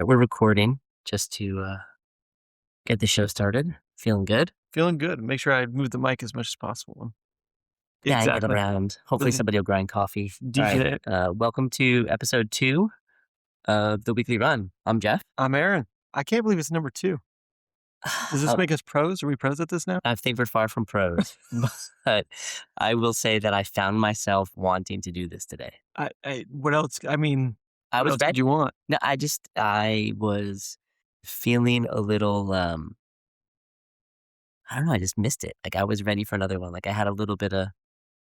We're recording just to get the show started. Feeling good. Feeling good. Make sure I move the mic as much as possible. Yeah, I get Exactly. around. Hopefully, Like somebody will grind coffee. All right. DJ. Welcome to episode 2 of the weekly run. I'm Jeff. I'm Aaron. I can't believe it's number 2. Does this Uh, make us pros? Are we pros at this now? I think we're far from pros, but I will say that I found myself wanting to do this today. What else? I mean, I what was else could ready. you want? No, I was feeling a little. I don't know. I just missed it. Like I was ready for another one. Like I had a little bit of.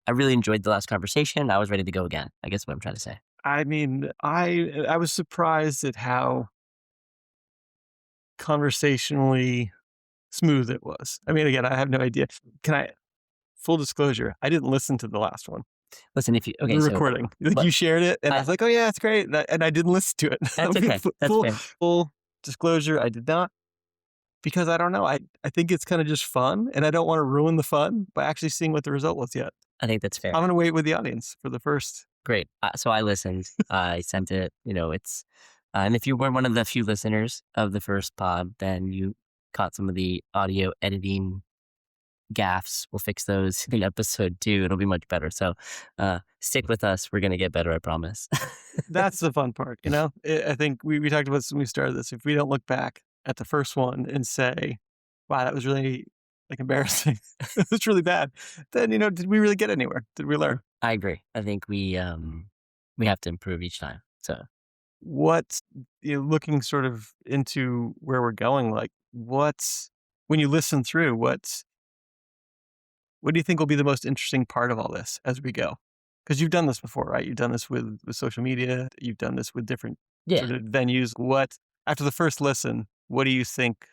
I really enjoyed the last conversation. I was ready to go again. I guess what I'm trying to say. I mean, I was surprised at how conversationally smooth it was. I mean, again, I have no idea. Can I full disclosure? I didn't listen to the last one. Listen, if you okay, The so recording. Like but you shared it, and I I, was like, "Oh yeah, it's great," and I didn't listen to it. that's okay. That's Full fair. full disclosure, I did not. Because I don't know, I think it's kinda just fun, and I don't wanna ruin the fun by actually seeing what the result was yet. I think that's I'm fair. gonna wait with the audience for the first. Great. So I listened. I sent it. It's and if you were one of the few listeners of the first pod, then you caught some of the audio editing gaffes. We'll fix those in episode 2. It'll be much better. So stick with us. We're gonna get better. I promise. That's the fun part, you know? I think we talked about this when we started this. If we don't look back at the first one and say, "Wow, that was really, like, embarrassing. It was really bad," then, did we really get anywhere? Did we learn? I agree. I think we have to improve each time. So What's looking sort of into where we're going, like, what's when you listen through, what do you think will be the most interesting part of all this as we go? Because you've done this before, right? You've done this with social media. You've done this with different yeah, sort of venues. After the first listen, what do you think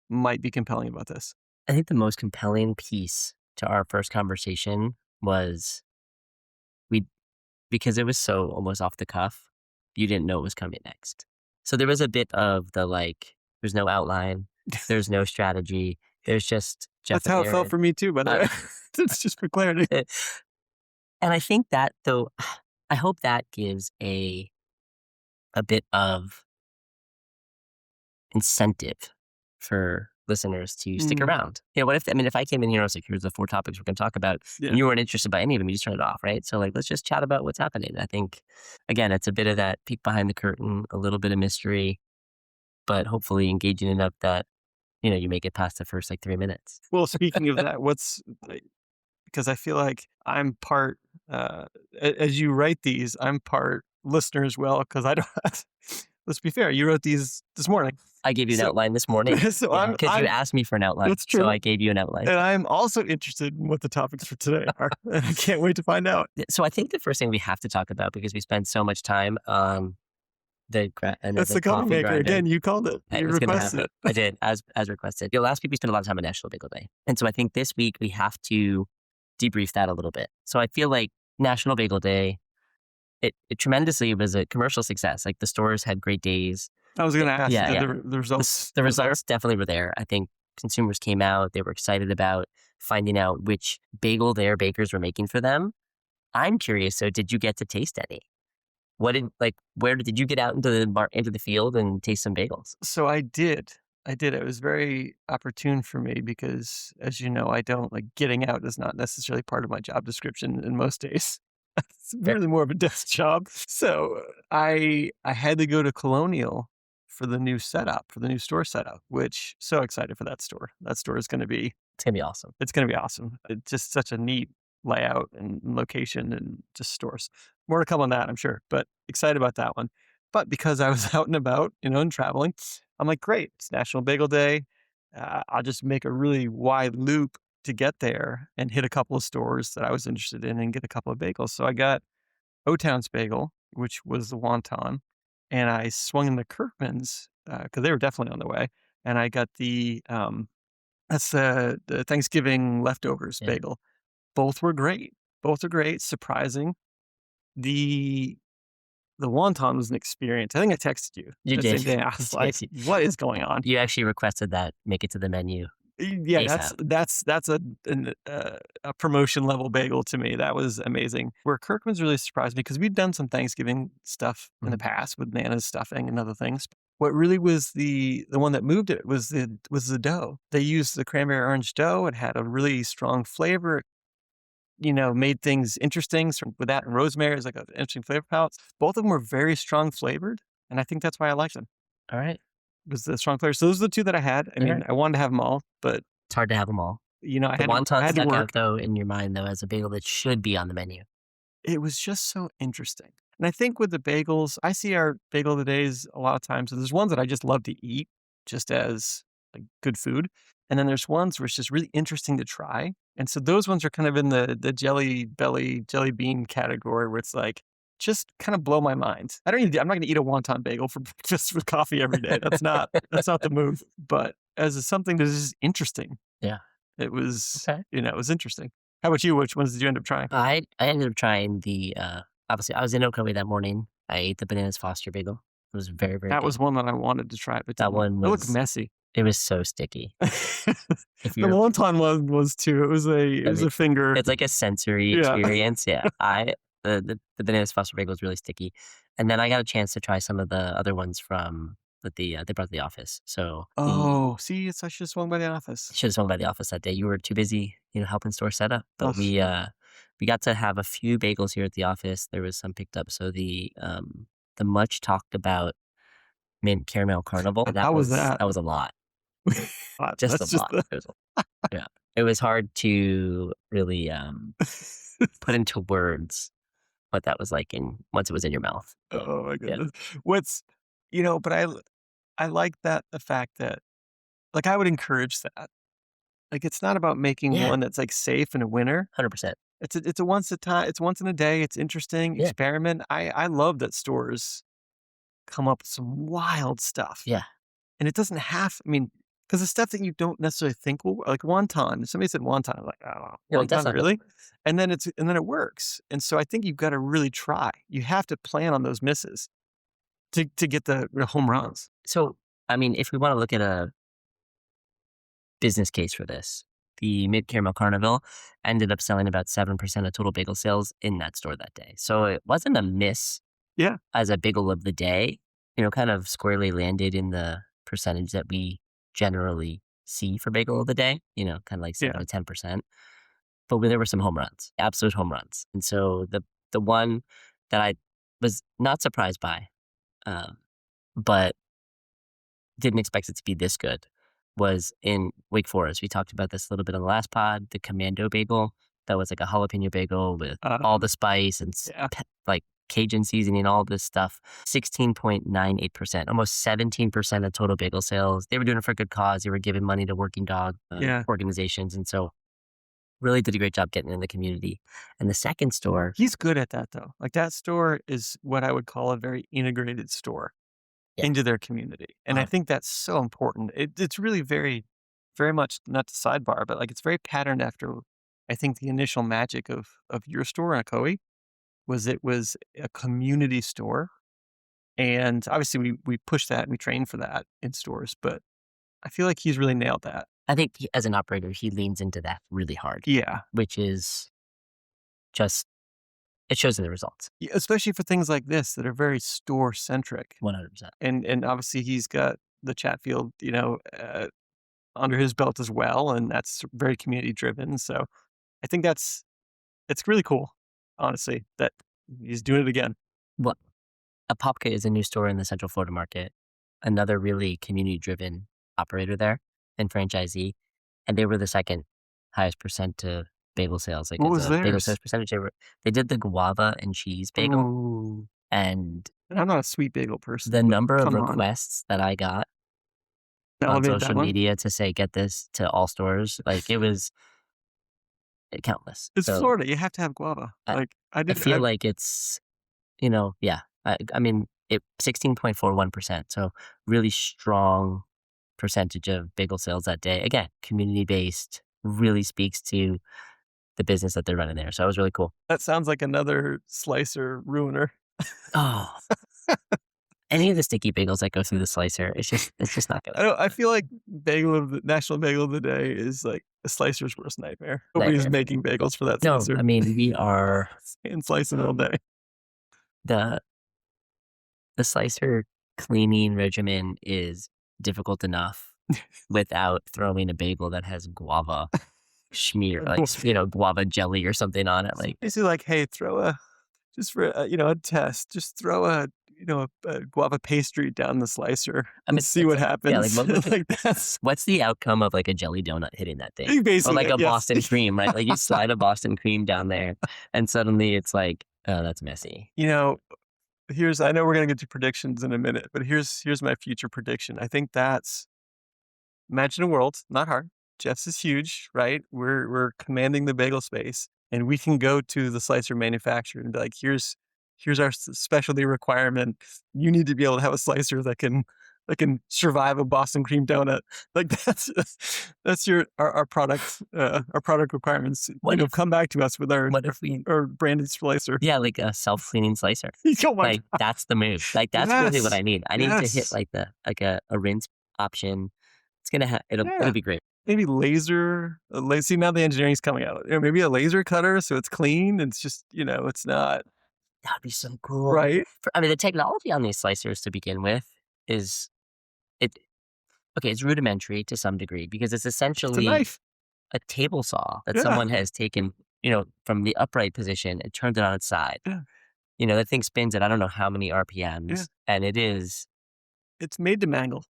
might be compelling about this? I think the most compelling piece to our first conversation was we because it was so almost off the cuff, you didn't know what was coming next. So there was a bit of the like, there's no outline, there's no strategy, there's just Jeff That's and how it felt Aaron. for me too, by the Uh, way. It's just for clarity. and I think that though, I hope that gives a bit of incentive for listeners to stick Mm, around. What if, I mean, if I came in here and I was like, here's the 4 topics we're going to talk about, yeah. and you weren't interested by any of them, you just turn it off, right? So, like, let's just chat about what's happening. I think, again, it's a bit of that peek behind the curtain, a little bit of mystery, but hopefully engaging enough that, you make it past the first like 3 minutes. Well, speaking of that, because I feel like I'm part, as you write these, I'm part listener as well, because I don't, let's be fair, you wrote these this morning. I gave you an So, outline this morning. so Yeah, I'm, because you I'm, asked me for an outline. that's So true. I gave you an outline. And I'm also interested in what the topics for today are. And I can't wait to find out. So I think the first thing we have to talk about, because we spend so much time on That's the the coffee coffee maker. grinder. Again, you called it. I You was gonna have requested it. it. I did, as requested. Last week we spent a lot of time on National Bagel Day, and so I think this week we have to debrief that a little bit. So I feel like National Bagel Day, it tremendously was a commercial success. Like the stores had great days. I was going to ask, Yeah, did yeah. the results. The results definitely were there. I think consumers came out. They were excited about finding out which bagel their bakers were making for them. I'm curious. So did you get to taste any? Where did you get out into the field and taste some bagels? So I did. I did. It was very opportune for me because, as you know, I don't like getting out is not necessarily part of my job description in most days. It's Fair. really more of a desk job. So I had to go to Colonial for the new setup, for the new store setup, which so excited for that store. That store is going to be It's gonna be awesome. It's gonna be awesome. It's just such a neat layout and location and just stores. More to come on that, I'm sure, but excited about that one. But because I was out and about, and traveling, I'm like, great, it's National Bagel Day. I'll just make a really wide loop to get there and hit a couple of stores that I was interested in and get a couple of bagels. So I got O-Town's Bagel, which was the wonton, and I swung in the Kirkman's because they were definitely on the way, and I got that's the Thanksgiving leftovers Yeah. bagel. Both were great. Both are great, surprising. The the wonton was an experience. I think I texted you You the same did. day. I was like, Yes, "What is going on?" you actually requested that make it to the menu Yeah, that's ASAP. that's a promotion level bagel to me. That was amazing. Where Kirkman's really surprised me because we've done some Thanksgiving stuff in the Mhm. past with Nana's stuffing and other things. What really was the one that moved it was the dough. They used the cranberry orange dough. It had a really strong flavor, made things interesting. So with that and rosemary is like an interesting flavor palette. Both of them were very strong flavored, and I think that's why I liked them. All right. Was the strong flavor. So those are the 2 that I had. I All mean, right. I wanted to have them all, but, It's hard to have them all. I The had to I wonton had to stuck work. out though in your mind though as a bagel that should be on the menu. It was just so interesting. And I think with the bagels, I see our bagel of the days a lot of times. So there's ones that I just love to eat just as like good food. And then there's ones where it's just really interesting to try. And so those ones are kind of in the jelly belly, jelly bean category where it's like, just kind of blow my mind. I'm not gonna eat a wonton bagel for breakfast with coffee every day. That's not the move. But as a, something that is just interesting, Yeah. Okay. it was interesting. How about you? Which ones did you end up trying? I ended up trying the obviously I was in Oakley that morning. I ate the bananas Foster bagel. It was very, very That was good. one that I wanted to try, but That didn't. one It looked was messy. it was so sticky. If The you're wonton one was too. It I was mean, a finger. it's like a sensory Yeah. experience. Yeah. The bananas Foster bagel was really sticky. And then I got a chance to try some of the other ones from that they brought to the office. So the Oh, see, it's I should have swung by the office. should have swung by the office that day. You were too busy, helping store set up. But Ugh. we got to have a few bagels here at the office. There was some picked up. So the much talked about mint caramel carnival, How was that? that was a lot. Just a That's just lot. the It was yeah. It was hard to really put into words what that was like in once it was in your mouth. So Oh my yeah. goodness. What's but I like that the fact that like, I would encourage that. Like, it's not about making Yeah. one that's, like, safe and a winner. 100%. It's a once a time it's once in a day, it's interesting, Yeah. experiment. I love that stores come up with some wild stuff. Yeah. And it doesn't have I mean, because the stuff that you don't necessarily think will like wonton. If somebody said wonton, I'm like, "Oh, You're like, "That's wonton, not gonna really?" work." And then it works. And so I think you've gotta really try. You have to plan on those misses to get the real home runs. So, I mean, if we wanna look at a business case for this, the Mid Caramel Carnival ended up selling about 7% of total bagel sales in that store that day. So it wasn't a miss Yeah, as a bagel of the day, kind of squarely landed in the percentage that we generally see for bagel of the day, kind of like 7 yeah. to 10%. But there were some home runs, absolute home runs. And so the one that I was not surprised by, um, but didn't expect it to be this good was in Wake Forest. We talked about this a little bit on the last pod, the Commando bagel. That was like a jalapeno bagel with all the spice and Yeah, like Cajun seasoning, all this stuff. 16.98%, almost 17% of total bagel sales. They were doing it for a good cause. They were giving money to working dog yeah. organizations. And so really did a great job getting in the community. And the second store, He's good at that, though. Like, that store is what I would call a very integrated store yeah, into their community, and I um, think that's so important. It's really very very much not to sidebar, but, like, it's very patterned after, I think, the initial magic of your store in Akoi was it was a community store, and obviously we push that and we train for that in stores, but I feel like he's really nailed that. I think as an operator, he leans into that really hard, Yeah. which is just, it shows in the results. Yeah, especially for things like this that are very store centric. 100%. And obviously he's got the Chatfield, under his belt as well, and that's very community driven. So I think it's really cool, honestly, that he's doing it again. Well, Apopka is a new store in the Central Florida market, another really community-driven operator there and franchisee, and they were the second highest percent to bagel sales, like, What as was a bagel theirs? sales percentage, they did the guava and cheese bagel, Ooh, and and I'm not a sweet bagel the person, but number of come on, requests that I got on elevate that social one. media to say, "Get this to all stores," like, it was, countless. It's So, Florida. You have to have guava. I Like I I did. feel like it's, yeah. I mean, 16.41%, so really strong percentage of bagel sales that day. Again, community-based, really speaks to the business that they're running there, so it was really cool. That sounds like another slicer ruiner. Oh, any of the sticky bagels that go through the slicer, it's just not I gonna don't. I feel like bagel of the national bagel of the day is like a slicer's worst nightmare. Nobody's nightmare. making bagels for that No, slicer I mean, we are and slicing all day. the the slicer. cleaning regimen is difficult enough without throwing a bagel that has guava schmear, like, guava jelly or something on it, like, Basically like, "Hey, throw a just for, a test, just throw a guava pastry down the slicer I and mean, see it's what like yeah, like, happens." what would Like, that's what's the outcome of, like, a jelly donut hitting that thing? Or like basically, a yes. Boston cream, right? Like, you slide a Boston cream down there, and suddenly it's like, "Oh, that's messy." You know, here's I know we're gonna get to predictions in a minute, but here's my future prediction. I think that's imagine a world, not hard. Jeff's is huge, right? We're commanding the bagel space, and we can go to the slicer manufacturer and be like, here's our specialty requirement. You need to be able to have a slicer that can survive a Boston cream donut. Like that's our product requirements. What if Come back to us with what if we our branded slicer. yeah, like a self-cleaning slicer. Oh my Like, god. that's the move. Like, that's really what Yes. I need. I need to hit, Yes. like, a rinse option. It's gonna it'll Yeah. be great. Maybe see, now the engineering's coming out. Maybe a laser cutter so it's clean, it's just, it's not That'd be so cool. right? I mean, the technology on these slicers to begin with is it okay, it's rudimentary to some degree because it's It's a essentially knife. a table saw that Yeah, someone has taken, from the upright position and turned it on its side. yeah, That thing spins at I don't know how many yeah. RPMs, and It's made to mangle.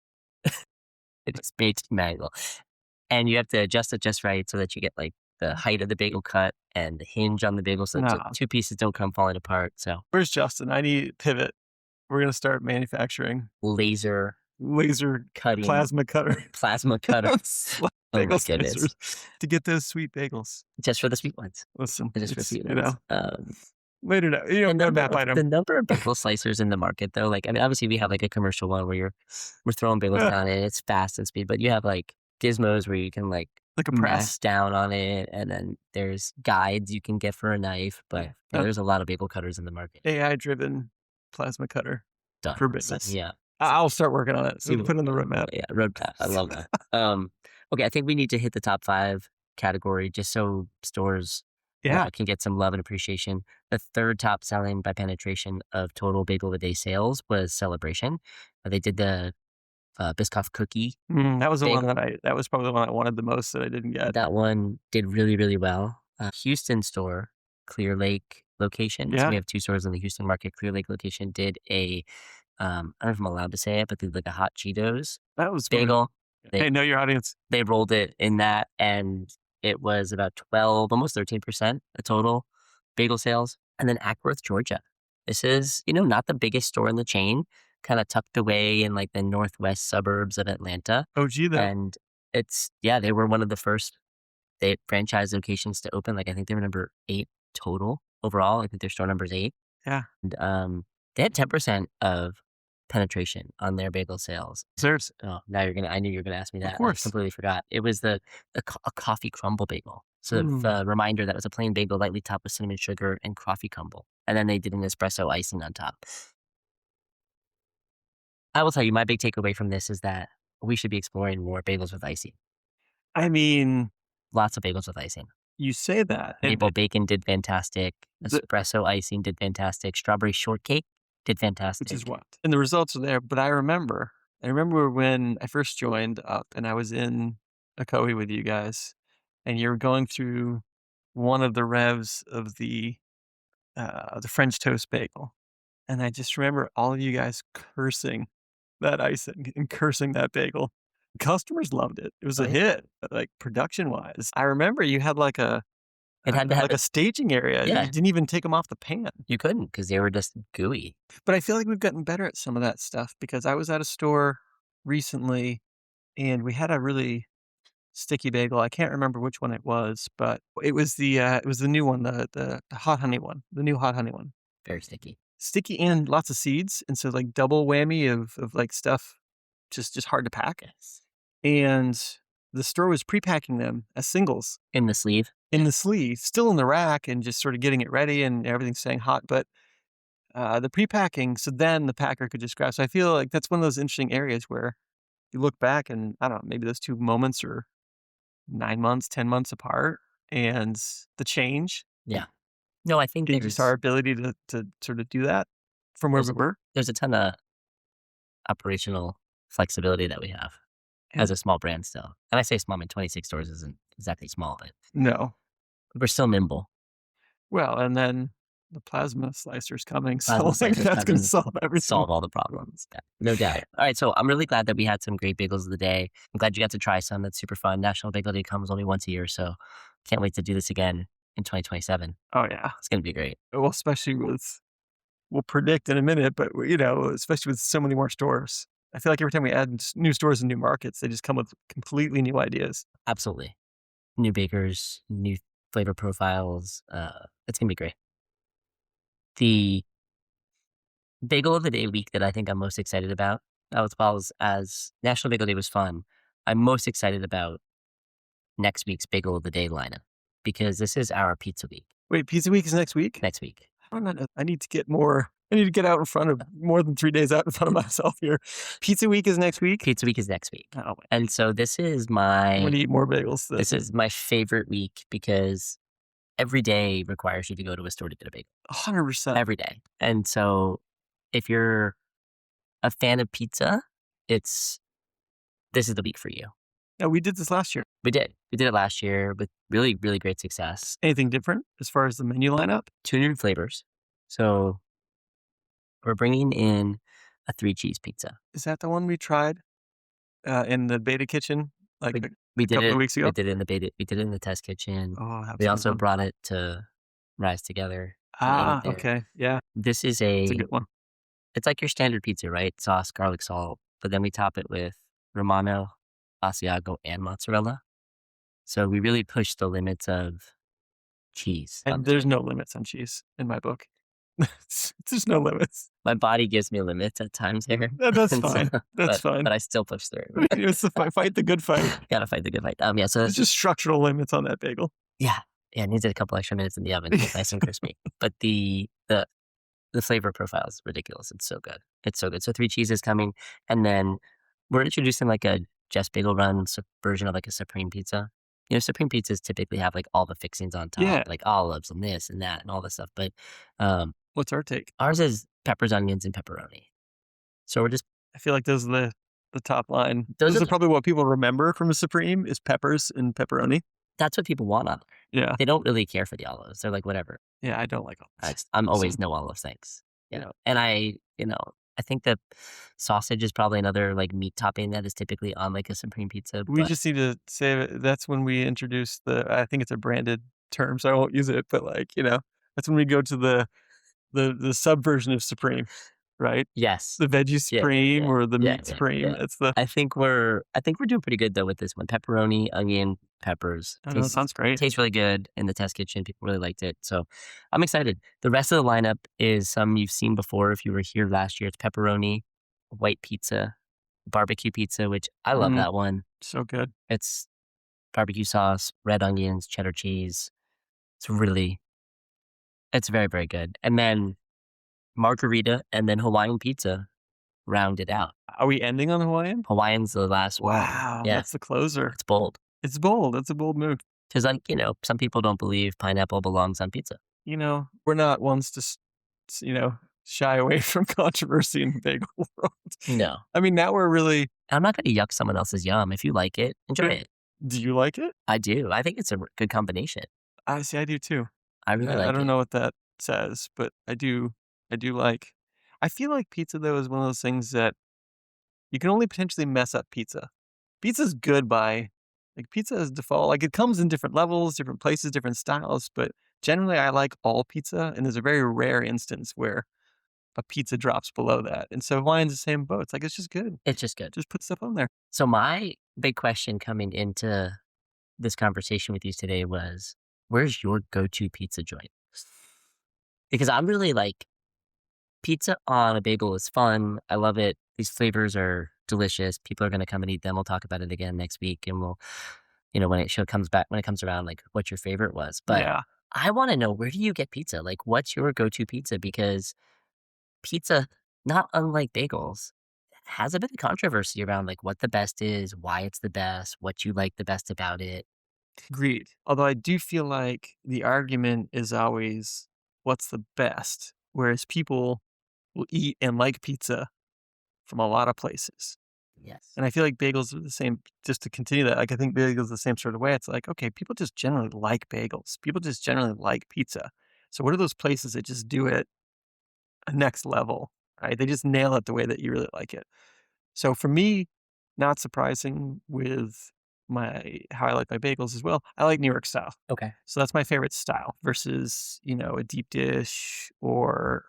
it's baked manual. And you have to adjust it just right so that you get, like, the height of the bagel cut and the hinge on the bagel so that the Nah. 2 pieces don't come falling apart, so Where's Justin? I need pivot. We're gonna start manufacturing laser laser cutting plasma cutter plasma cutter. Oh bagel my goodness. slicers to get those sweet bagels. Just for the sweet ones. Listen, Just for it's, sweet ones. later now, The go number map of the item. number of bagel slicers in the market though, like, I mean, obviously we have, like, a commercial one where we're throwing bagels Yeah, down and it's fast and speed, but you have, like, gizmos where you can, like, like a mash press. down on it, and then there's guides you can get for a knife, but, Yeah. there's a lot of bagel cutters in the market. AI-driven plasma cutter Done. for So, business. yeah. I'll start working on it. See We'll what put it on the yeah, roadmap. yeah, road path. I love that. Okay, I think we need to hit the top 5 category just so stores, Yeah. can get some love and appreciation. The 3rd top selling by penetration of total bagel a day sales was Celebration. They did the, Biscoff cookie That was the one bagel. that was probably the one I wanted the most that I didn't get. That one did really, really well. Houston store, Clear Lake location, so we Yeah, have 2 stores in the Houston market. Clear Lake location did I don't know if I'm allowed to say it, but they did, like, a hot Cheetos that was fun. bagel. They Hey, know your audience. they rolled it in that, and it was about 12, almost 13% of total bagel sales. And then Ackworth, Georgia. This is, not the biggest store in the chain, kinda tucked away in, like, the northwest suburbs of Atlanta, OG though. and yeah, they were one of the first franchise locations to open, like, I think they were number 8 total overall. I think their store number is 8. Yeah, And, they had 10% of penetration on their bagel sales. theirs. Oh, now I knew you were gonna ask me Of that. I course. completely forgot. It was a coffee crumble bagel. So, Mm. reminder that was a plain bagel lightly topped with cinnamon sugar and coffee crumble, and then they did an espresso icing on top. I will tell you, my big takeaway from this is that we should be exploring more bagels with icing. I mean, Lots of bagels with icing. you say that, and Maple bacon did fantastic. the Espresso icing did fantastic. Strawberry shortcake did which is fantastic. what? And the results are there, but I remember when I first joined up and I was in Ocoee with you guys, and you were going through one of the revs of the French toast bagel, and I just remember all of you guys cursing that icing and cursing that bagel. Customers loved it. It was Oh, a yeah. hit, like, production-wise. I remember you had, like, a It had to have like a it. staging area. You Yeah, didn't even take them off the pan. you couldn't because they were just gooey. But I feel like we've gotten better at some of that stuff because I was at a store recently, and we had a really sticky bagel. I can't remember which one it was, but it was the new one, the hot honey one, the new hot honey one. Very sticky. Sticky and lots of seeds, and so, like, double whammy of, like, stuff just hard to pack, Yes. and the store was pre-packing them as singles In the sleeve. in the sleeve, still in the rack and just sort of getting it ready and everything staying hot, but, the pre-packing, so then the packer could just grab. So I feel like that's one of those interesting areas where you look back and, I don't know, maybe those 2 moments are 9 months, 10 months apart, and the change Yeah. No, I think in just our ability to sort of do that from where there's we were. there's a ton of operational flexibility that we have as And a small brand still. And I say small, I mean 26 stores isn't exactly small, but no. we're still nimble. Well, and then the plasma slicer's coming, Plasma so, like, slicers that's gonna coming, solve everything. solve all the problems. Yeah, no doubt. All right, so I'm really glad that we had some great bagels of the day. I'm glad you got to try some. That's super fun. National Bagel Day comes only once a year, so can't wait to do this again in 2027. Oh, yeah. It's gonna be great. Well, especially with we'll predict in a minute, but, especially with so many more stores. I feel like every time we add new stores and new markets, they just come with completely new ideas. Absolutely. New bakers, new flavor profiles. It's gonna be great. The bagel of the day week that I think I'm most excited about, as well as National Bagel Day was fun. I'm most excited about next week's bagel of the day lineup because this is our pizza week Wait, Pizza Week is next week? next week. I don't know. I need to get out in front of more than 3 days out in front of myself here. Pizza Week is next week? Pizza week is next week. Oh, And so I'm gonna eat more bagels then. this is my favorite week because every day requires you to go to a store to get a bagel 100%. every day. And so if you're a fan of pizza, it's this is the week for you. Yeah, we did this last year. We did. We did it last year with really, really great success. Anything different as far as the menu lineup? 200 flavors. So we're bringing in a 3 cheese pizza. Is that the one we tried, in the beta kitchen, like, We, a we did couple of it. weeks We ago? did it in the beta. We did it in the test kitchen. Oh, that was We a good also one. brought it to Rise Together and ate it Ah, there. okay. Yeah, This is it's a good one. it's like your standard pizza, right? Sauce, garlic salt, but then we top it with Romano, Asiago, and mozzarella. So we really push the limits of cheese on And this there's one. no limits on cheese in my book. There's no limits. My body gives me limits at times here, That's and so, fine. That's fine. but I still push through. It's the fight the good fight. Gotta fight the good fight. Yeah. So There's just structural limits on that bagel. yeah, yeah. It needs a couple extra minutes in the oven to get nice and crispy. But the flavor profile is ridiculous. It's so good. It's so good. So 3 cheese is coming, and then we're introducing like a Just Bagel Run version of like a Supreme pizza. Supreme pizzas typically have like all the fixings on top, Yeah. like olives and this and that and all this stuff. But um, What's our take? ours is peppers, onions, and pepperoni. So we're just I feel like those are the top line. those Those are are probably what people remember from a Supreme is peppers and pepperoni. that's what people want on there. Yeah. They don't really care for the olives. They're like whatever. Yeah, I don't like I'm So, always no olives, thanks. yeah. And I think that sausage is probably another like meat topping that is typically on like a Supreme pizza. We But just need to say that's when we introduce I think it's a branded term, so I won't use it, but, that's when we go to the subversion of Supreme, right? yes, The veggie yeah, Supreme yeah, or the yeah, meat yeah, Supreme, yeah. that's the I think we're doing pretty good though with this one. Pepperoni, onion, peppers. I don't know, it sounds great. Tastes really good in the test kitchen. People really liked it. So I'm excited. The rest of the lineup is some you've seen before if you were here last year. It's pepperoni, white pizza, barbecue pizza, which I love Mm, that one. so good. It's barbecue sauce, red onions, cheddar cheese. It's very, very good. And then margarita and then Hawaiian pizza round it out. Are we ending on Hawaiian? Hawaiian's the last one. Wow, Yeah, that's the closer. it's bold. It's bold, that's a bold move. Because, like, some people don't believe pineapple belongs on pizza. We're not ones to shy away from controversy in the bagel world. No. I mean, now we're really I'm not gonna yuck someone else's yum. If you like it, enjoy Yeah. it. do you like it? I do. I think it's a good combination. I see, I do too. I really I like don't it. know what that says, but I do like I feel like pizza, though, is one of those things that you can only potentially mess up pizza. Pizza's good by pizza is default. Like, it comes in different levels, different places, different styles, but generally, I like all pizza, and there's a very rare instance where a pizza drops below that, and so Hawaiian's the same boat. It's like, it's just good. It's just good. Just put stuff on there. So my big question coming into this conversation with you today was, where's your go-to pizza joint? Because I'm really like pizza on a bagel is fun. I love it. These flavors are delicious. People are going to come and eat them. We'll talk about it again next week, and when it comes around, like what your favorite was. But Yeah. I want to know, where do you get pizza? Like, what's your go-to pizza? Because pizza, not unlike bagels, has a bit of controversy around like what the best is, why it's the best, what you like the best about it. Agreed. Although I do feel like the argument is always what's the best, whereas people will eat and like pizza from a lot of places. Yes. And I feel like bagels are the same, just to continue that, like, I think bagels the same sort of way. It's like, okay, people just generally like bagels. People just generally like pizza. So what are those places that just do it a next level, right? They just nail it the way that you really like it. So for me, not surprising with my how I like my bagels as well, I like New York style. Okay. So that's my favorite style versus, a deep dish or,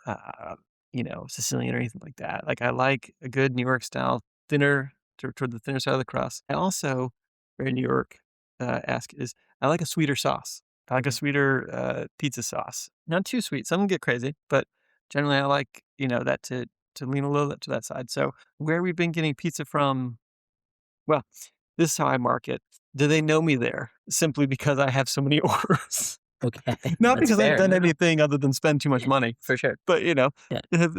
Sicilian or anything like that. Like I like a good New York style thinner toward the thinner side of the crust. I also, very New York esque is I like a sweeter sauce. I like a Okay. sweeter pizza sauce. Not too sweet. Some get crazy, but generally I like, that to lean a little bit to that side. So where we've been getting pizza from, well, this is how I market. Do they know me there simply because I have so many orders? Okay. Not That's because I've fair. done No, no. anything other than spend too much Yeah, money, for sure. but, Yeah. have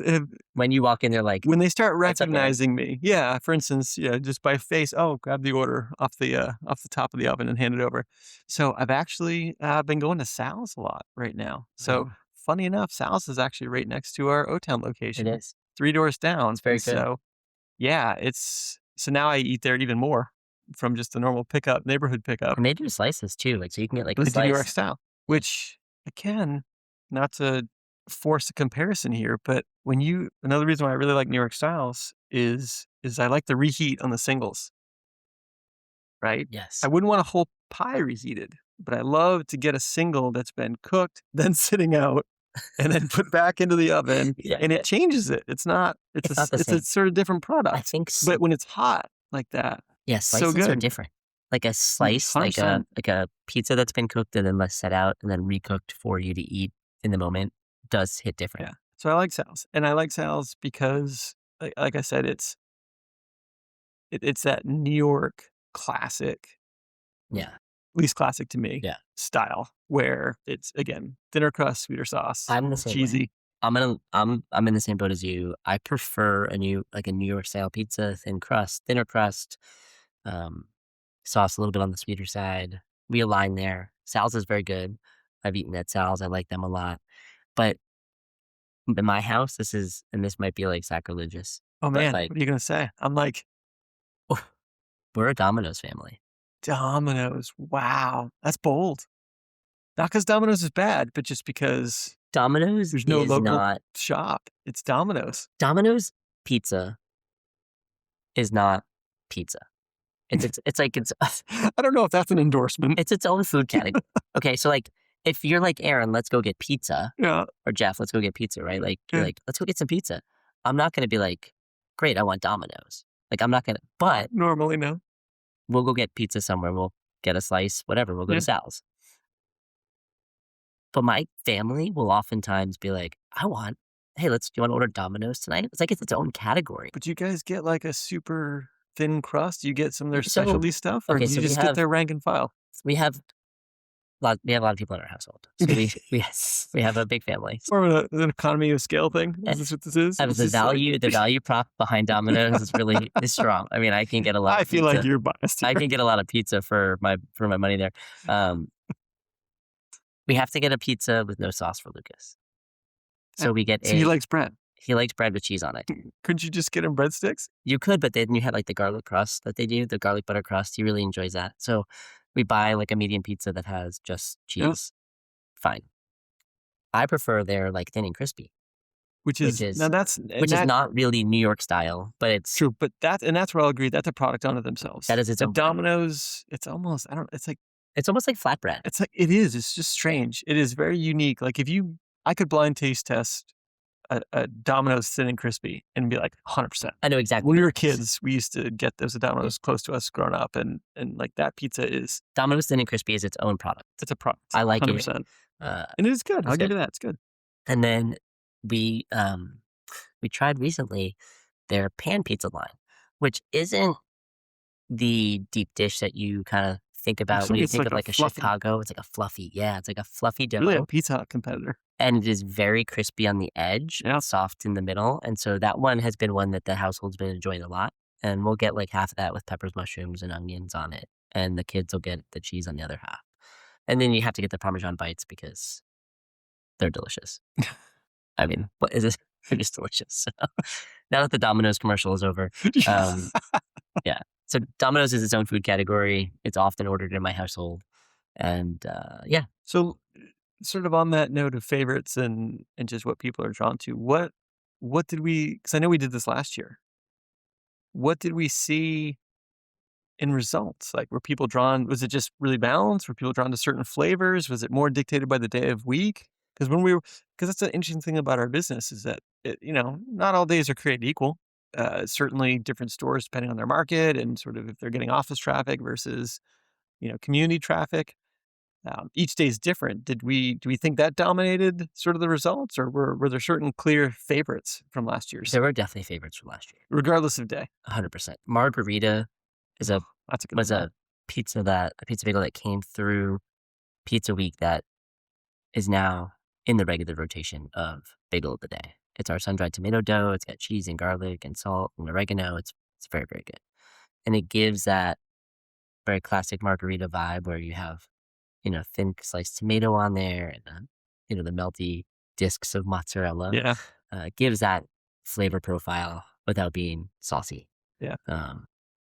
When you walk in, they're like, when they start "What's up, Aaron?" recognizing me, yeah, for instance, just by face, "Oh, grab the order off the top of the oven and hand it over." So, I've actually, been going to Sal's a lot right now. So, Oh, funny enough, Sal's is actually right next to our O-Town it location, is. 3 doors down, It's very and good. so, yeah, it's so now I eat there even more from just the normal pickup, neighborhood pickup. And they do slices too, like, so you can get, like, a They do New York slice. style, Yeah. which again, not to force a comparison here, but another reason why I really like New York styles is I like the reheat on the singles, right? I Yes. wouldn't want a whole pie reheated, but I love to get a single that's been cooked, then sitting out, and then put back into the oven, Yeah, and yeah. it changes it. It's not the It's a same. sort of different I product, think but when it's hot like that, yeah, so slices are good. different. Like a slice, like a 100%. pizza that's been cooked and then left set out and then recooked for you to eat in the moment does hit different. Yeah. So I like Sal's, and I like Sal's because, like I said, it's that New York classic, Yeah, least classic to me, yeah. style where it's, again, thinner crust, sweeter sauce, I'm the same way. cheesy. I'm in the same boat as you. I prefer a New York style pizza, thinner crust, um, sauce a little bit on the sweeter side. We align there. Sal's is very good. I've eaten at Sal's. I like them a lot. But in my house, this might be like sacrilegious, Oh, but man, like what are you gonna say? I'm like, we're a Domino's family. Domino's, wow, that's bold. Not because Domino's is bad, but just because Domino's there's no is local not shop. It's Domino's. Domino's pizza is not pizza. It's like I don't know if that's an endorsement. it's its own food category. Okay, so, like, if you're like, "Aaron, let's go get pizza," Yeah, or "Jeff, let's go get pizza," right? Like, you're yeah, like, "Let's go get some pizza." I'm not gonna be like, "Great, I want Domino's." Like, I'm not gonna but normally, no. we'll go get pizza somewhere, we'll get a slice, whatever, we'll go to Yeah, Sal's. But my family will oftentimes be like, Hey, do you wanna order Domino's tonight?" It's like it's its own category. but you guys get, like, a super thin crust? You get some of their So specialty stuff, or okay, do you so just get their rank and file? we have we have a lot of people in our household. So we have a big family. More of an economy of scale thing? Is this what this is? It's just like The value prop behind Domino's is strong. I mean, I can get a lot I of feel like pizza. you're biased I here. can get a lot of pizza for my money there. Um, we have to get a pizza with no sauce for Lucas. So we get So he a likes bread. he likes bread with cheese on it. Couldn't you just get him breadsticks? You could, but then you had like the garlic crust that they do, the garlic butter crust. He really enjoys that. So we buy like a medium pizza that has just Yeah, cheese. Fine. I prefer their like thin and crispy, which which is now is that's and which is that not really New York style, but true, but that's where I'll agree, that's a product unto themselves. that is its The own brand. Domino's, it's almost I don't It's almost like flatbread. it is, it's just Yeah. strange. It is very unique. Like, if you I could blind taste test a Domino's thin and crispy and be like 100%. I know exactly When we what were it is. kids, we used to get those at Yeah. Domino's close to us growing up, and, like, that pizza is Domino's Thin and Crispy is its own product. it's a product, I like it. 100%. Uh, And it is good, it's I'll give good. you that, it's good. And then we we tried recently their pan pizza line, which isn't the deep dish that you kind of think about when Actually, you it's think like of a like a fluffy Chicago. It's like a fluffy, yeah, it's like a fluffy really a dough, Pizza Hut competitor. and it is very crispy on the edge Yeah. and soft in the middle. And so that one has been one that the household's been enjoying a lot. And we'll get like half of that with peppers, mushrooms, and onions on it, and the kids will get the cheese on the other half. And then you have to get the Parmesan bites because they're delicious. I mean, what is this? It is delicious. Now that the Domino's commercial is over, um, yeah. So Domino's is its own food category. It's often ordered in my household, and yeah, So, sort of on that note of favorites and just what people are drawn to, what did we? Because I know we did this last year. What did we see in results? Like, were people drawn? Was it just really balanced? Were people drawn to certain flavors? Was it more dictated by the day of week? Because that's the interesting thing about our business is that not all days are created equal. Certainly, different stores depending on their market and sort of if they're getting office traffic versus community traffic. Each day is different. Do we think that dominated sort of the results, or were there certain clear favorites from last year's, there were definitely favorites from last year. regardless of day? 100%. Margarita is a That's a good was one. a pizza bagel that came through Pizza Week that is now in the regular rotation of bagel of the day. It's our sun-dried tomato dough. It's got cheese and garlic and salt and oregano. It's very, very good. And it gives that very classic margarita vibe where you have, thin sliced tomato on there and, the melty discs of mozzarella. Yeah, It gives that flavor profile without being saucy. yeah. Um,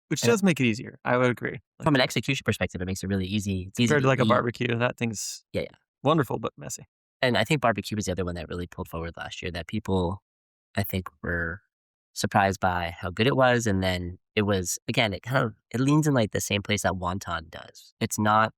Which and does make it easier. I would agree. Like, from an execution perspective, it makes it really easy. It's easy compared to to like a eat. barbecue, that thing's Yeah, yeah. wonderful but messy. And I think barbecue was the other one that really pulled forward last year that people, I think, were surprised by how good it was. And then it was, again, it leans in like the same place that wonton does. It's not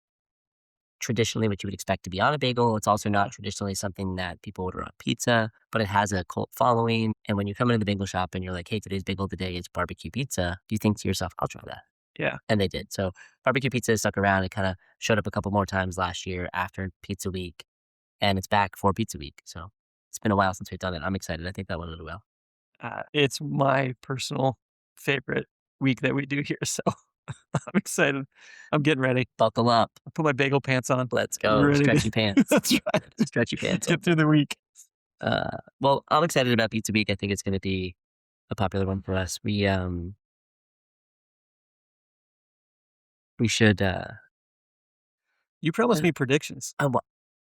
traditionally what you would expect to be on a bagel. It's also not traditionally something that people order on pizza, but it has a cult following. And when you come into the bagel shop and you're like, hey, today's bagel today is barbecue pizza, you think to yourself, I'll try that. Yeah. And they did. So barbecue pizza stuck around. It kind of showed up a couple more times last year after Pizza Week, and it's back for Pizza Week. So it's been a while since we've done it. I'm excited. I think that one will do well. It's my personal favorite week that we do here, so I'm excited. I'm getting ready. Buckle up. I put my bagel pants on. Let's I'm go. ready to Stretchy pants. That's right. Stretchy pants Get on. through the week. Well, I'm excited about Pizza Week. I think it's going to be a popular one for us. We should. You promised me predictions. I, wa-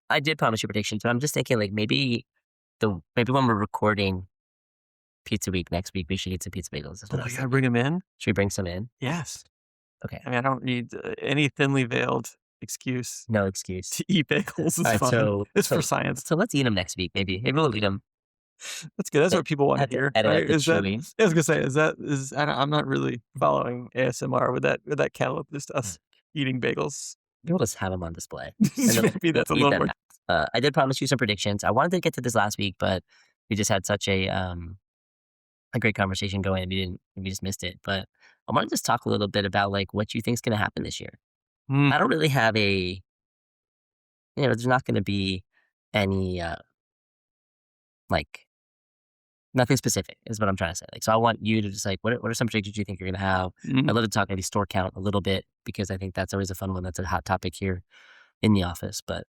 I did promise you predictions, but I'm just thinking like maybe when we're recording Pizza Week next week, we should eat some pizza bagels. That's Oh, what I I was gotta thinking. bring them in? Should we bring some in? Yes. Okay. I mean, I don't need, any thinly veiled excuse No excuse. to eat bagels All is right. fine. So It's for so science. so let's eat them next week. Maybe we'll eat them. That's good. That's what people wanna Have to hear, edit right? out the Is that chewing. I was gonna say, is I'm not really following ASMR. Would that count with just Mm. us eating bagels? We'll just have them on display, and then Maybe we'll that's a eat little them more. next. I did promise you some predictions. I wanted to get to this last week, but we just had such a great conversation going, and we just missed it. But I wanna just talk a little bit about, like, what you think's gonna happen this year. Mm, I don't really have there's not gonna be any, like, nothing specific is what I'm trying to say. Like, so I want you to just, like, what are some predictions you think you're gonna have? mm. I'd love to talk maybe store count a little bit because I think that's always a fun one. That's a hot topic here in the office. But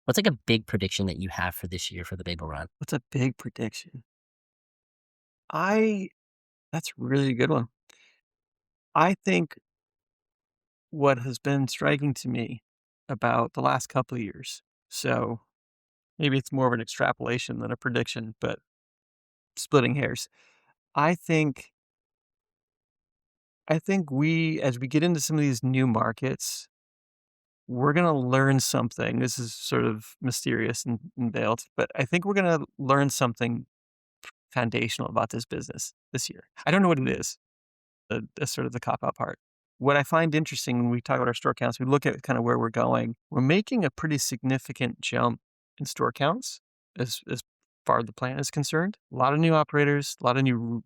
what's, like, a big prediction that you have for this year for the bagel run? What's a big prediction? I That's really a good one. I think what has been striking to me about the last couple of years, so maybe it's more of an extrapolation than a prediction, but splitting hairs. I think I think we as we get into some of these new markets, we're gonna learn something. This is sort of mysterious and veiled, but I think we're gonna learn something foundational about this business this year. I don't know what it is. That's sort of the cop out part. What I find interesting when we talk about our store counts, we look at kind of where we're going. We're making a pretty significant jump in store counts as far as the plan is concerned. A lot of new operators, a lot of new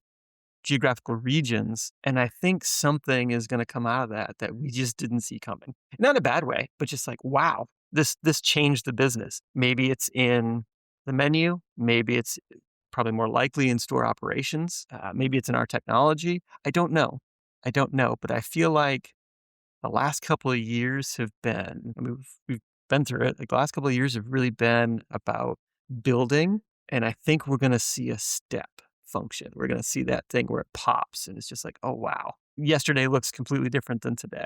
geographical regions, and I think something is going to come out of that we just didn't see coming. Not in a bad way, but just like, wow, this changed the business. Maybe it's in the menu, maybe it's probably more likely in store operations, maybe it's in our technology. I don't know, but I feel like the last couple of years have been, I mean, we've been through it. Like the last couple of years have really been about building. And I think we're going to see a step function. We're going to see that thing where it pops and it's just like, oh, wow. Yesterday looks completely different than today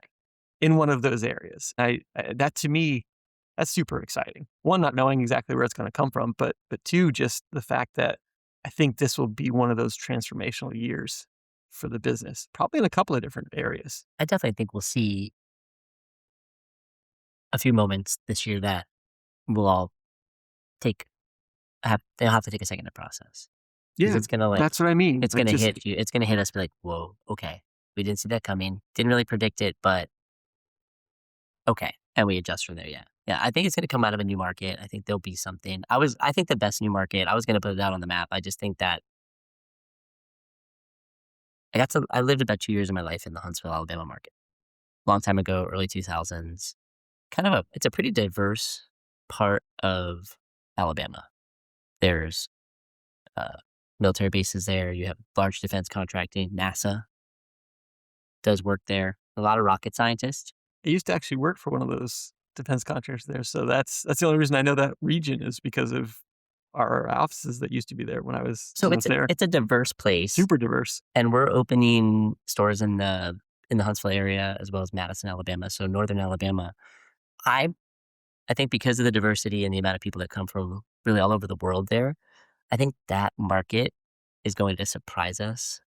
in one of those areas. That to me, that's super exciting. One, not knowing exactly where it's going to come from, but two, just the fact that I think this will be one of those transformational years for the business, probably in a couple of different areas. I definitely think we'll see a few moments this year that we'll all take they'll have to take a second to process because Yeah, that's what I mean. it's Like, gonna just hit you. It's gonna hit us. Be like, whoa, okay, we didn't see that coming. Didn't really predict it, but okay, and we adjust from there. Yeah, yeah. I think it's gonna come out of a new market. I think there'll be something. I think the best new market. I was gonna put it out on the map. I just think that I lived about 2 years of my life in the Huntsville, Alabama market. Long time ago, early 2000s. It's a pretty diverse part of Alabama. There's uh, military bases there. You have large defense contracting. NASA does work there. A lot of rocket scientists. I used to actually work for one of those defense contractors there, so that's the only reason I know that region is because of our offices that used to be there So when I was there. it's a diverse place, Super diverse. and we're opening stores in the Huntsville area as well as Madison, Alabama. So northern Alabama. I I think because of the diversity and the amount of people that come from really all over the world there, I think that market is going to surprise us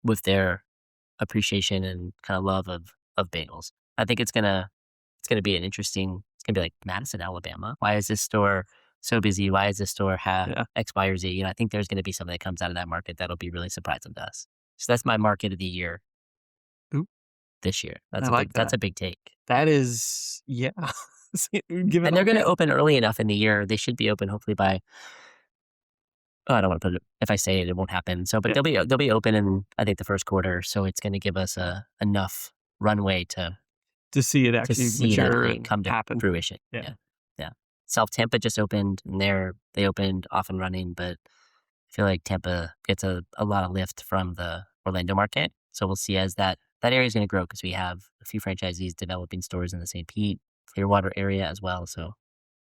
with their appreciation and kinda love of bagels. I think it's gonna be it's gonna be like, "Madison, Alabama? Why is this store so busy? Why does this store have Yeah. X, Y, or Z?" I think there's gonna be something that comes out of that market that'll be really surprising to us. So that's my market of the year Ooh, this year. I like That's that. a big take. That is yeah. See, given And they're all gonna the open early enough in the year. They should be open hopefully by I don't wanna put it if I say it, it won't happen. So, but yeah, they'll be open in, I think, the first quarter, so it's gonna give us, enough runway to see it to actually see that mature thing and come to happen. fruition. Yeah. Yeah. Yeah. South Tampa just opened, and they opened off and running, but I feel like Tampa gets a lot of lift from the Orlando market. So we'll see as that area is gonna grow because we have a few franchisees developing stores in the St. Pete, Clearwater area as well, so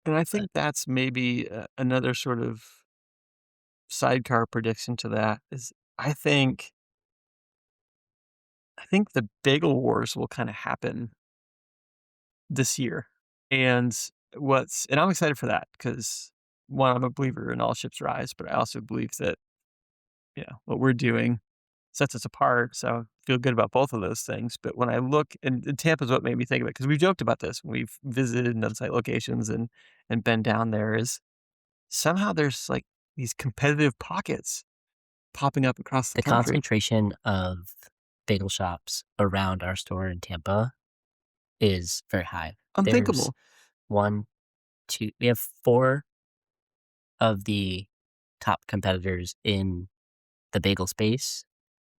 And I but think that's maybe, another sort of sidecar prediction to that is I think the bagel wars will kinda happen this year. And and I'm excited for that because 1, I'm a believer in all ships rise, but I also believe that, what we're doing sets us apart. So I feel good about both of those things. But when I look and Tampa's what made me think of it, because we've joked about this when we've visited on-site locations and been down there is somehow there's like these competitive pockets popping up across the the country. concentration of bagel shops around our store in Tampa is very high. There's Unthinkable. 1, 2 we have 4 of the top competitors in the bagel space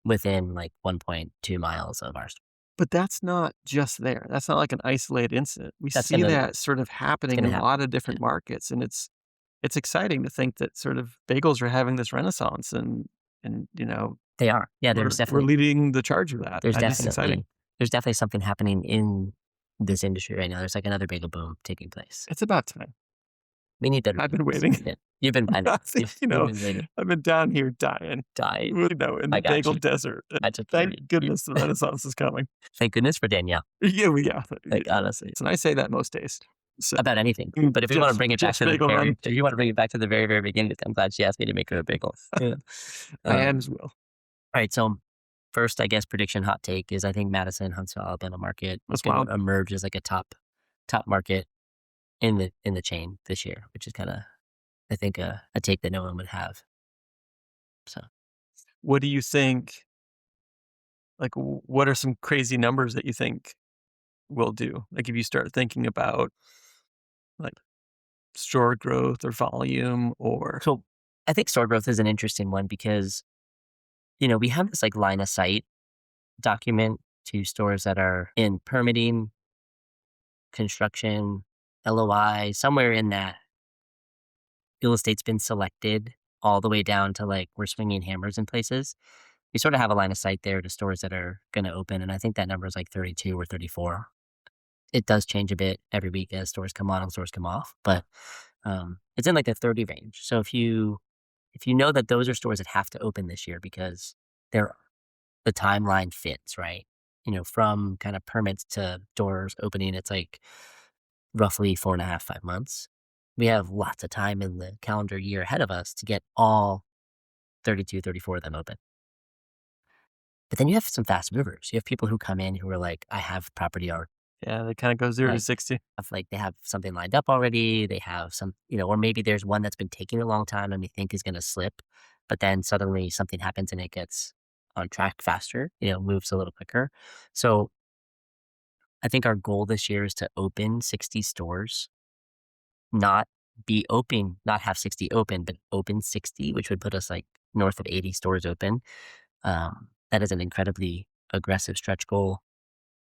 within, like, 1.2 miles of our store. But that's not just there. That's not like an isolated incident. We That's see gonna that sort of it's happening gonna in a happen. lot of Yeah. different markets, and it's exciting to think that sort of bagels are having this renaissance and They are. Yeah, we're leading the charge of that. there's I just exciting. definitely there's definitely something happening in this industry right now. There's, like, another bagel boom taking place. It's about time. We need better I've been bagels. waiting. Yeah. You've been I know. I think, You've been waiting. I've been down here dying, Died. in the I got bagel you. desert, I and took thank you goodness the renaissance is coming. thank goodness for Danielle, Yeah. like, honestly. And I say that most days. So, About anything. But if we wanna bring it back just to the bagel run. very if you wanna bring it back to the very, very beginning, I'm glad she asked me to make her a bagel. Yeah. I am Um, as well. alright, so first, I guess, prediction hot take is I think Madison, Huntsville, Alabama market is That's gonna wild. emerge as, like, a top market in the chain this year, which is kinda, I think, a take that no one would have. So, What do you think like, what are some crazy numbers that you think we'll do? Like, if you start thinking about, like, store growth or volume or so I think store growth is an interesting one because, we have this, like, line of sight document to stores that are in permitting, construction, LOI, somewhere in that real estate's been selected all the way down to, like, we're swinging hammers in places. We sort of have a line of sight there to stores that are gonna open, and I think that number is, like, 32 or 34. It does change a bit every week as stores come on and stores come off, but, it's in, like, the 30 range. So if you know that those are stores that have to open this year because they're the timeline fits, right? From kind of permits to doors opening, it's like roughly 4.5, 5 months. We have lots of time in the calendar year ahead of us to get all 32, 34 of them open. But then you have some fast movers. You have people who come in who are like, "I have property art." Yeah, they kinda go 0 to Like, 60. they have something lined up already, they have some or maybe there's one that's been taking a long time and we think is gonna slip, but then suddenly something happens and it gets on track faster, moves a little quicker. So, I think our goal this year is to open 60 stores, not not have 60 open, but open 60, which would put us, like, north of 80 stores open. That is an incredibly aggressive stretch goal.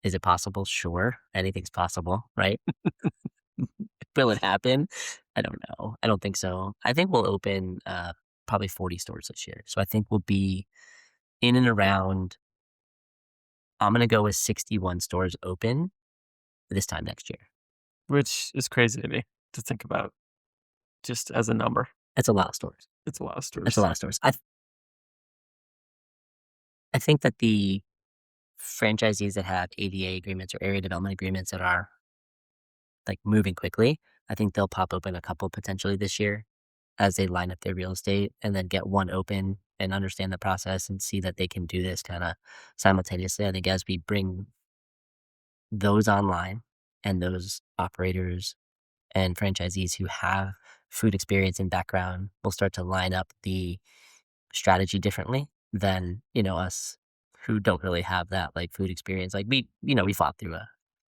Is it possible? Sure. Anything's possible, right? Will it happen? I don't know. I don't think so. I think we'll open, probably 40 stores this year. So I think we'll be in and around I'm gonna go with 61 stores open this time next year. Which is crazy to me to think about just as a number. That's a lot of stores. It's a lot of That's a stores. lot of stores. I think that the franchisees that have ADA agreements or area development agreements that are, like, moving quickly, I think they'll pop open a couple potentially this year as they line up their real estate and then get one open and understand the process and see that they can do this kinda simultaneously. I think as we bring those online and those operators and franchisees who have food experience and background will start to line up the strategy differently than, us who don't really have that, like, food experience. Like, we fought through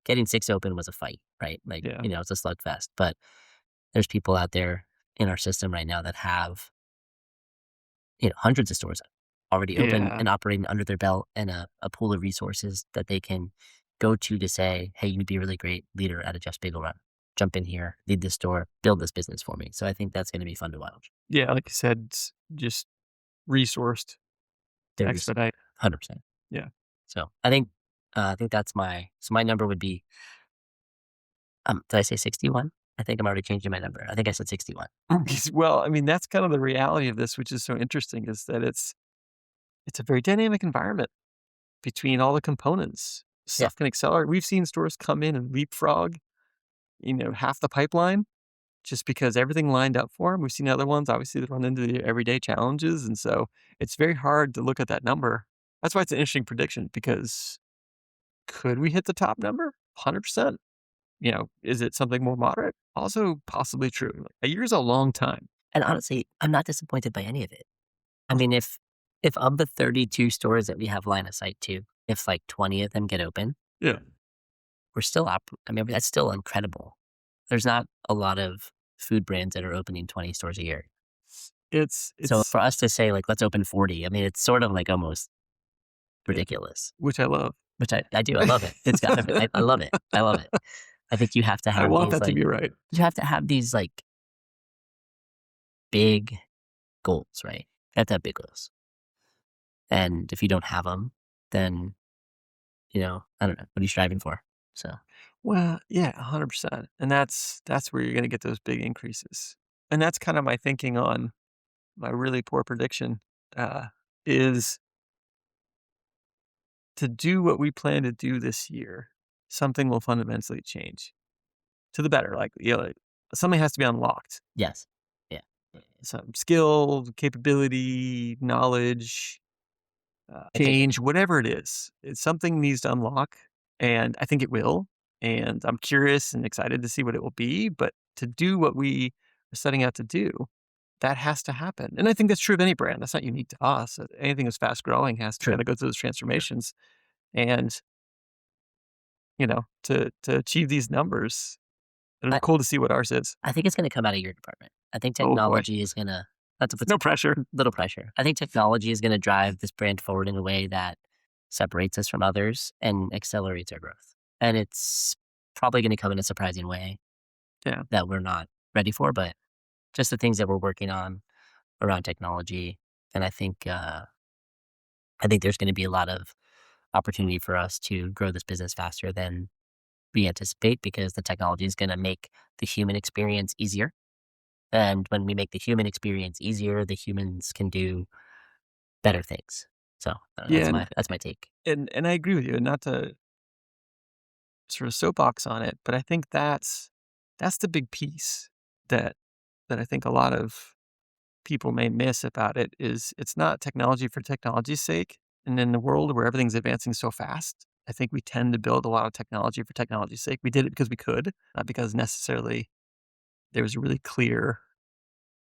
getting 6 open was a fight, right? Like, Yeah. it's a slugfest, but there's people out there in our system right now that have, hundreds of stores already open Yeah. and operating under their belt and a pool of resources that they can go to say, "Hey, you'd be a really great leader at a Jeff's Bagel Run. Jump in here, lead this store, build this business for me." So I think that's gonna be fun to watch. Yeah, like you said, just resourced to There's expedite. 100%. Yeah. So I think that's my number would be, did I say 61? I think I'm already changing my number. I think I said 61. Well, I mean, that's kind of the reality of this, which is so interesting, is that it's a very dynamic environment between all the components. Yeah, Stuff can accelerate. We've seen stores come in and leapfrog, half the pipeline just because everything lined up for them. We've seen other ones, obviously, that run into the everyday challenges, and so it's very hard to look at that number. That's why it's an interesting prediction because could we hit the top number? 100%. Is it something more moderate? Also possibly true. Like, a year is a long time. and honestly, I'm not disappointed by any of it. I mean, if of the 32 stores that we have line of sight to, if, like, 20 of them get open, Yeah. we're still I mean, that's still incredible. There's not a lot of food brands that are opening 20 stores a year. So It's for us to say, like, "Let's open 40," I mean, it's sort of, like, almost it, ridiculous, which I love. which I do. I love it. It's gotta be I love it. I love it. I think you have to I have want these, that to like be right. you have to have these, like, big goals, right? You have to have big goals. And if you don't have them, then, I don't know, what are you striving for? So, Well, yeah, 100%. And that's where you're gonna get those big increases. And that's kind of my thinking on my really poor prediction, uh, is to do what we plan to do this year, something will fundamentally change to the better. Like, something has to be unlocked. yes. Yeah. Yeah, yeah. Some skill, capability, knowledge, I think change, whatever it is. Something needs to unlock, and I think it will. And I'm curious and excited to see what it will be. But to do what we are setting out to do, that has to happen. And I think that's true of any brand. That's not unique to us. Anything that's fast growing has to true, kind of go through those true. transformations. And to achieve these numbers, it'll be I cool to see what ours is. I think it's gonna come out of your department. I think Oh boy, technology is gonna not to put no pressure. little pressure. I think technology is gonna drive this brand forward in a way that separates us from others and accelerates our growth. And it's probably gonna come in a surprising way Yeah, that we're not ready for, but just the things that we're working on around technology, and I think there's gonna be a lot of opportunity for us to grow this business faster than we anticipate because the technology is gonna make the human experience easier. And when we make the human experience easier, the humans can do better things. So, yeah, that's my take. and I agree with you. And not to sort of soapbox on it, but I think that's the big piece that that I think a lot of people may miss about it is it's not technology for technology's sake. And in the world where everything's advancing so fast, I think we tend to build a lot of technology for technology's sake. We did it because we could, not because necessarily there was a really clear,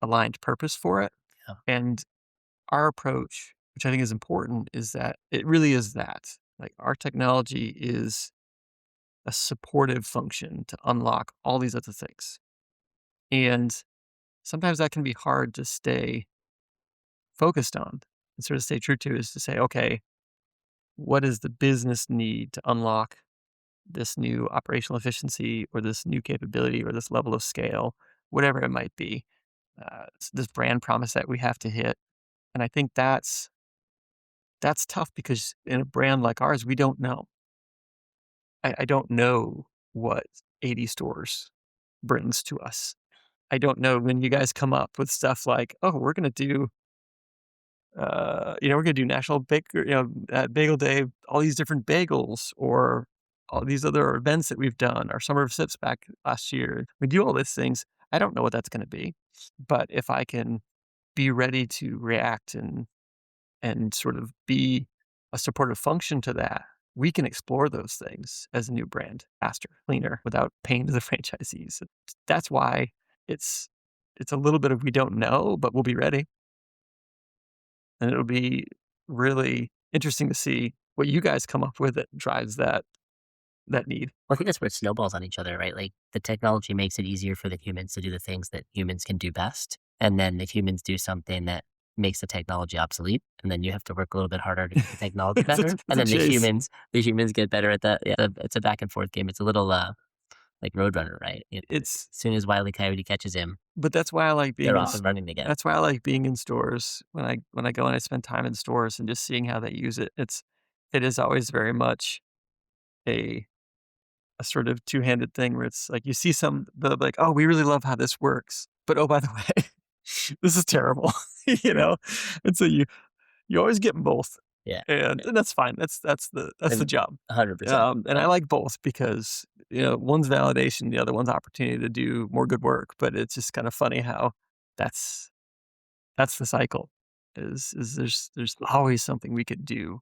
aligned purpose for it. Yeah. And our approach, which I think is important, is that it really is that. Like our technology is a supportive function to unlock all these other things. And sometimes that can be hard to stay focused on and sort of stay true to is to say, okay, what is the business need to unlock this new operational efficiency or this new capability or this level of scale, whatever it might be, this brand promise that we have to hit. And I think that's tough because in a brand like ours, we don't know. I don't know what 80 stores brings to us. I don't know when you guys come up with stuff like, oh, we're going to do we're gonna do National Baker, Bagel Day, all these different bagels, or all these other events that we've done, our Summer of Sips back last year. We do all these things. I don't know what that's gonna be, but if I can be ready to react and sort of be a supportive function to that, we can explore those things as a new brand faster, cleaner, without pain to the franchisees. That's why it's it's a little bit of we don't know, but we'll be ready. And it'll be really interesting to see what you guys come up with that drives that need. Well, I think that's where it snowballs on each other, right? Like the technology makes it easier for the humans to do the things that humans can do best. And then the humans do something that makes the technology obsolete. And then you have to work a little bit harder to get the technology It's a better. it's And a then chase. the humans get better at that. Yeah, it's a back and forth game. It's a little like Roadrunner, right? As It's soon as Wile E. Coyote catches him, but that's why I like being they're in off s and running again. that's why I like being in stores when I go and I spend time in stores and just seeing how they use it. It is always very much a a sort of two-handed thing where it's like you see some the like, "Oh, we really love how this works, but oh, by the way, this is terrible." You know? And so you always get both, Yeah. and that's fine. That's the And job. 100%. And I like both because, one's validation, the other one's opportunity to do more good work, but it's just kind of funny how that's that's the cycle is there's always something we could do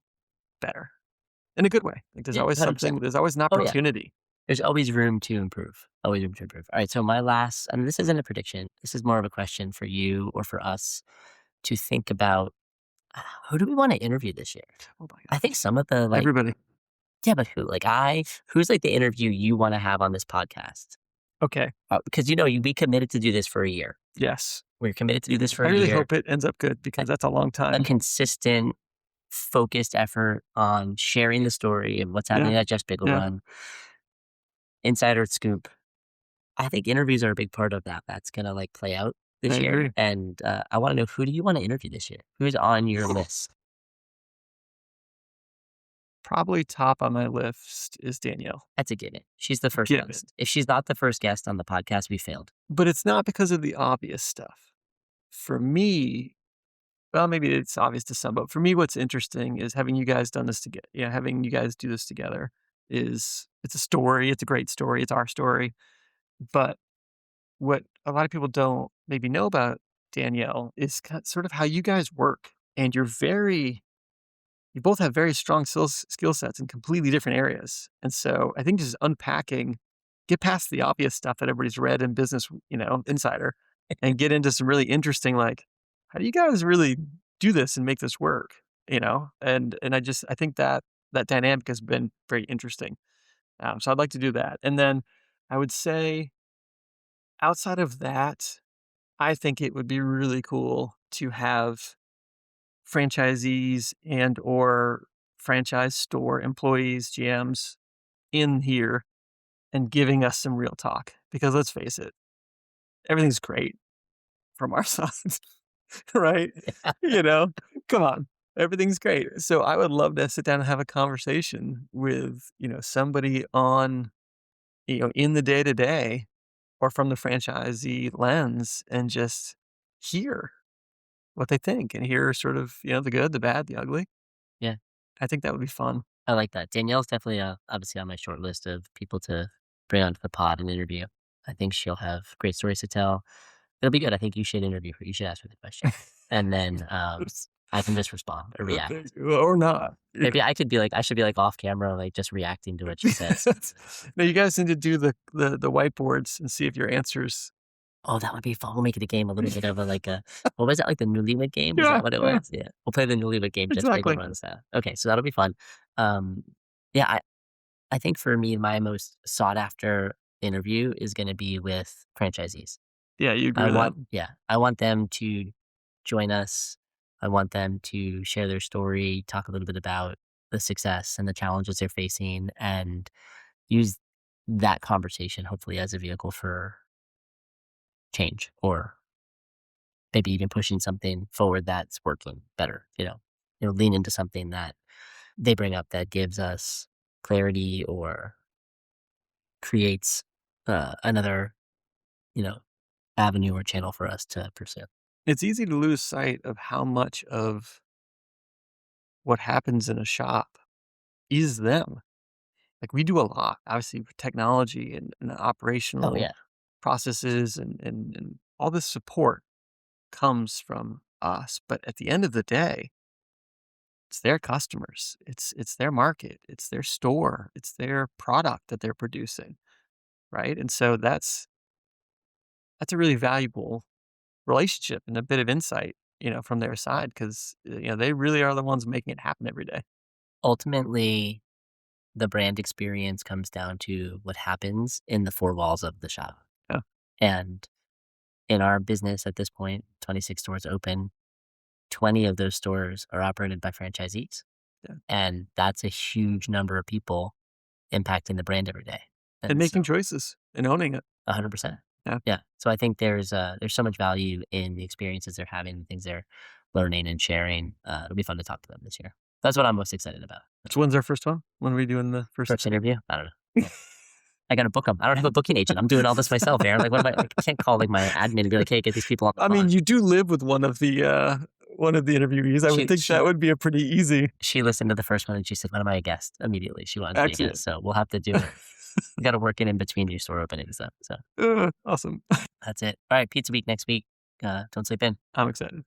better in a good way. Like Yeah, 100%. there's always an Oh, yeah. opportunity. There's always room to improve. Always room to improve. All right. So my last, and this isn't a prediction. This is more of a question for you or for us to think about. Who do we want to interview this year? Oh my I think gosh. some of the like, Everybody. yeah, but who? Who's like the interview you want to have on this podcast? Okay. Because we committed to do this for a year. Yes. We're committed to do this for I a really year. hope it ends up good A, because that's a long a time. consistent, focused effort on sharing the story and what's Yeah. happening at Just Bagel Yeah. Run, Insider Scoop. I think interviews are a big part of that. That's gonna like play out I this year, agree. and I want to know who do you want to interview this year? Who's on your list? Probably top on my list is Danielle. That's a given. She's the first Given. guest. If she's not the first guest on the podcast, we failed. But it's not because of the obvious stuff. For me, well, maybe it's obvious to some, but for me, what's interesting is having you guys done this together. Yeah, having you guys do this together is it's a story. It's a great story. It's our story. But what a lot of people don't maybe know about Danielle is sort of how you guys work, and you both have very strong skill sets in completely different areas. And so I think just unpacking, get past the obvious stuff that everybody's read in Business, Insider, and get into some really interesting, like, how do you guys really do this and make this work? And I think that dynamic has been very interesting. So I'd like to do that. And then I would say outside of that, I think it would be really cool to have franchisees and or franchise store employees, GMs in here and giving us some real talk. Because let's face it, everything's great from our side, right? You know, come on, everything's great. So I would love to sit down and have a conversation with, somebody on, in the day to day or from the franchisee lens and just hear what they think and hear sort of, the good, the bad, the ugly. Yeah, I think that would be fun. I like that. Danielle's definitely obviously on my short list of people to bring onto the pod and interview. I think she'll have great stories to tell. It'll be good. I think you should interview her. You should ask her the question, and then, Oops. I can just respond or Thank react. you, or not. Maybe I should be, like, off camera, like, just reacting to what she says. No, you guys need to do the whiteboards and see if your answers. Oh, that would be fun. We'll make it a game, a little bit of a, like a what was it, like the Newlywed Game? Is Yeah, that what it yeah, was? Yeah. We'll play the Newlywed Game, just Bagel exactly. runs that. Okay, so that'll be fun. Um, yeah, I think for me, my most sought after interview is gonna be with franchisees. Yeah, you agree with that. I want them to join us. I want them to share their story, talk a little bit about the success and the challenges they're facing, and use that conversation hopefully as a vehicle for change or maybe even pushing something forward that's working better, lean into something that they bring up that gives us clarity or creates another, you know, avenue or channel for us to pursue. It's easy to lose sight of how much of what happens in a shop is them. Like, we do a lot, obviously, with technology and Oh operational yeah, processes and all this support comes from us, but at the end of the day, it's their customers, it's their market, it's their store, it's their product that they're producing, right? And so that's a really valuable relationship and a bit of insight, from their side because, they really are the ones making it happen every day. ultimately, the brand experience comes down to what happens in the four walls of the shop. Yeah, And in our business at this point, 26 stores open, 20 of those stores are operated by franchisees. yeah. And that's a huge number of people impacting the brand every day. And And making so choices and owning it. 100%. Yeah. Yeah. So I think there's so much value in the experiences they're having, the things they're learning and sharing. It'll be fun to talk to them this year. That's what I'm most excited about. So when's our first one? When are we doing the first First interview? interview? I don't know. Yeah. I gotta book them. I don't have a booking agent. I'm doing all this myself, Aaron. Like, what am I? Like, I can't call like my admin and be like, "Hey, get these people on the I mean, phone." you do live with one of the interviewees. I would She think that she would be a pretty easy. she listened to the first one and she said, "When am I a guest?" Immediately, she wanted to be a Excellent. guest. So we'll have to do it. We got to work it in between your store openings, though. So Awesome. that's it. All right, pizza week next week. Don't sleep in. I'm excited.